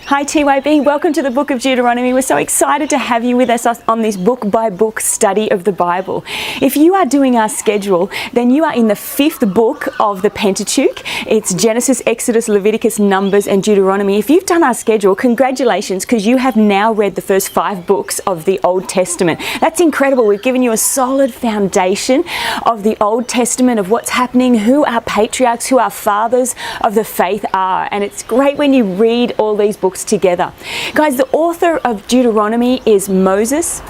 Hi TYB, welcome to the book of Deuteronomy. We're so excited to have you with us on this book by book study of the Bible. If you are doing our schedule, then you are in the 5th book of the Pentateuch. It's Genesis, Exodus, Leviticus, Numbers and Deuteronomy. If you've done our schedule, congratulations, because you have now read the first 5 books of the Old Testament. That's incredible. We've given you a solid foundation of the Old Testament, of what's happening, who our patriarchs, who our fathers of the faith are. And it's great when you read all these books together. Guys, the author of Deuteronomy is Moses.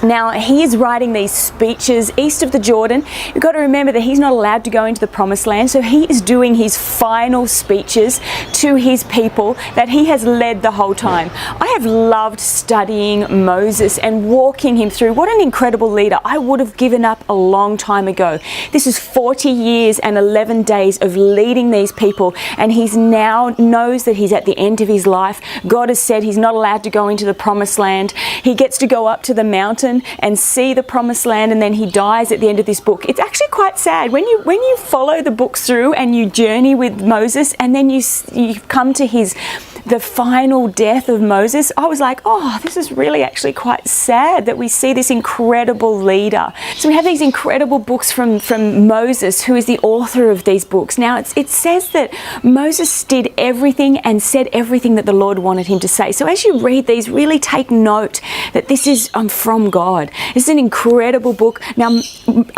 Now, he is writing these speeches east of the Jordan. You've got to remember that he's not allowed to go into the promised land, so he is doing his final speeches to his people that he has led the whole time. I have loved studying Moses and walking him through. What an incredible leader. I would have given up a long time ago. This is 40 years and 11 days of leading these people, and he's now knows that he's at the end of his life. God has said he's not allowed to go into the promised land. He gets to go up to the mountain and see the promised land, and then he dies at the end of this book. It's actually quite sad when you follow the books through and you journey with Moses, and then you come to the final death of Moses. I was like, oh, this is really actually quite sad that we see this incredible leader. So we have these incredible books from Moses, who is the author of these books. Now it says that Moses did everything and said everything that the Lord wanted him to say. So as you read these, really take note that this is from God. This is an incredible book. Now,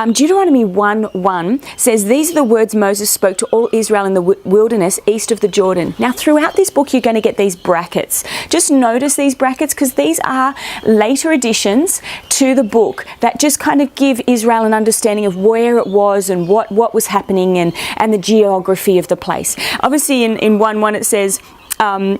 Deuteronomy 1:1 says, these are the words Moses spoke to all Israel in the wilderness east of the Jordan. Now, throughout this book, you're going to get these brackets. Just notice these brackets, because these are later additions to the book that just kind of give Israel an understanding of where it was and what was happening and the geography of the place. Obviously, in 1:1 it says,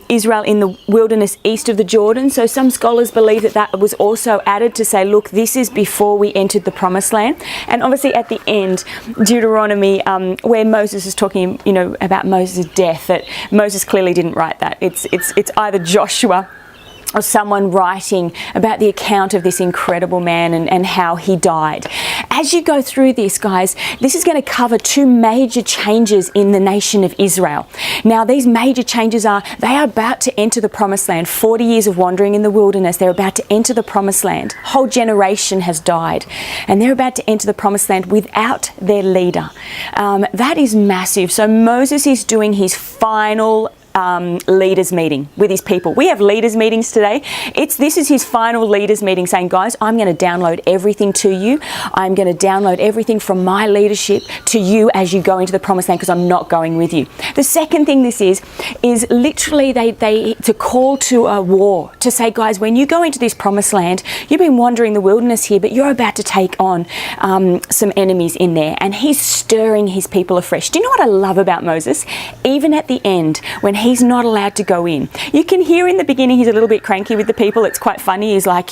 Israel in the wilderness east of the Jordan. So some scholars believe that was also added to say, look, this is before we entered the promised land. And obviously at the end, Deuteronomy, where Moses is talking, about Moses' death, that Moses clearly didn't write that. It's either Joshua or someone writing about the account of this incredible man and how he died. As you go through this, guys, this is going to cover 2 major changes in the nation of Israel. Now, these major changes they are about to enter the promised land. 40 years of wandering in the wilderness, they're about to enter the promised land. A whole generation has died, and they're about to enter the promised land without their leader. That is massive. So Moses is doing his final leaders meeting with his people. We have leaders meetings today. This is his final leaders meeting, saying, guys, I'm going to download everything to you. I'm going to download everything from my leadership to you as you go into the promised land, because I'm not going with you. The second thing this is literally it's a call to a war, to say, guys, when you go into this promised land, you've been wandering the wilderness here, but you're about to take on some enemies in there, and he's stirring his people afresh. Do you know what I love about Moses? Even at the end, when he's not allowed to go in, you can hear in the beginning he's a little bit cranky with the people. It's quite funny. He's like,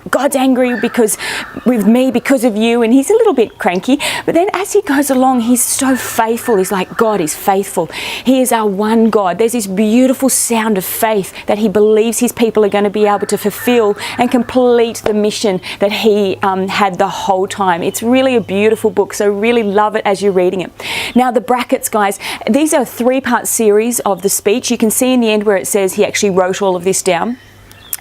God's angry with me because of you, and he's a little bit cranky. But then as he goes along, he's so faithful. He's like, God is faithful. He is our one God. There's this beautiful sound of faith that he believes his people are going to be able to fulfill and complete the mission that he had the whole time. It's really a beautiful book, so really love it as you're reading it. Now, the brackets, guys, these are a 3-part series of the speech. You can see in the end where it says he actually wrote all of this down.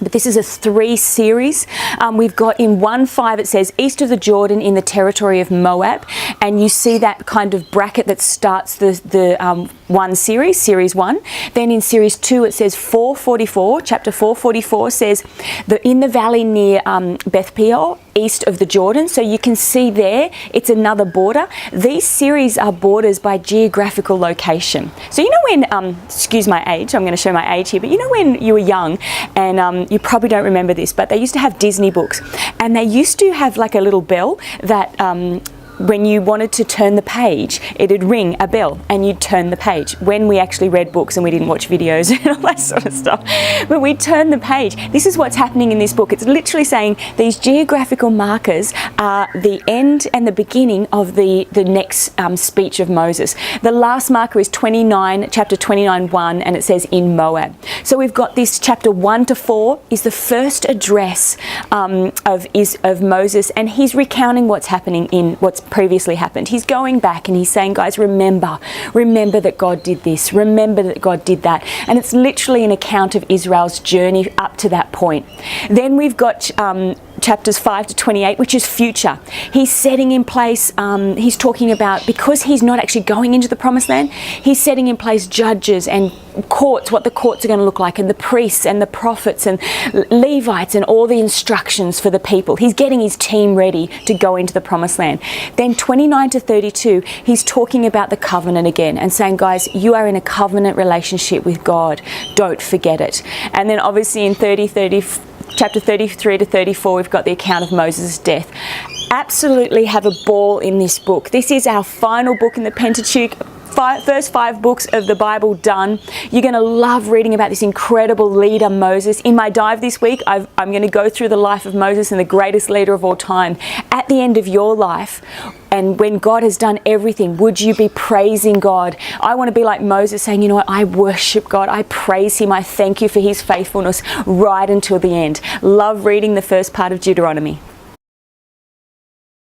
But this is a 3 series. We've got in 1:5 it says east of the Jordan in the territory of Moab, and you see that kind of bracket that starts the one series 1. Then in series 2 it says 4:44. Chapter 4:44 says in the valley near Beth Peor, east of the Jordan. So you can see there it's another border. These series are borders by geographical location. So when excuse my age, I'm going to show my age here, but when you were young, and you probably don't remember this, but they used to have Disney books, and they used to have like a little bell that when you wanted to turn the page, it'd ring a bell and you'd turn the page. When we actually read books and we didn't watch videos and all that sort of stuff, but we turned the page. This is what's happening in this book. It's literally saying these geographical markers are the end and the beginning of the next speech of Moses. The last marker is chapter 29:1, and it says in Moab. So we've got this chapter 1-4 is the first address of Moses, and he's recounting what's happening in what's previously happened. He's going back and he's saying, guys, remember that God did this, remember that God did that. And it's literally an account of Israel's journey up to that point. Then we've got chapters 5 to 28, which is future. He's setting in place, he's talking about, because he's not actually going into the promised land, he's setting in place judges and courts, what the courts are going to look like, and the priests and the prophets and Levites and all the instructions for the people. He's getting his team ready to go into the promised land. Then 29 to 32, he's talking about the covenant again and saying, guys, you are in a covenant relationship with God. Don't forget it. And then obviously in chapter 33 to 34, we've got the account of Moses' death. Absolutely have a ball in this book. This is our final book in the Pentateuch. First 5 books of the Bible done. You're going to love reading about this incredible leader, Moses. In my dive this week, I'm going to go through the life of Moses and the greatest leader of all time. At the end of your life, and when God has done everything, would you be praising God? I want to be like Moses, saying, you know what, I worship God, I praise him, I thank you for his faithfulness right until the end. Love reading the first part of Deuteronomy.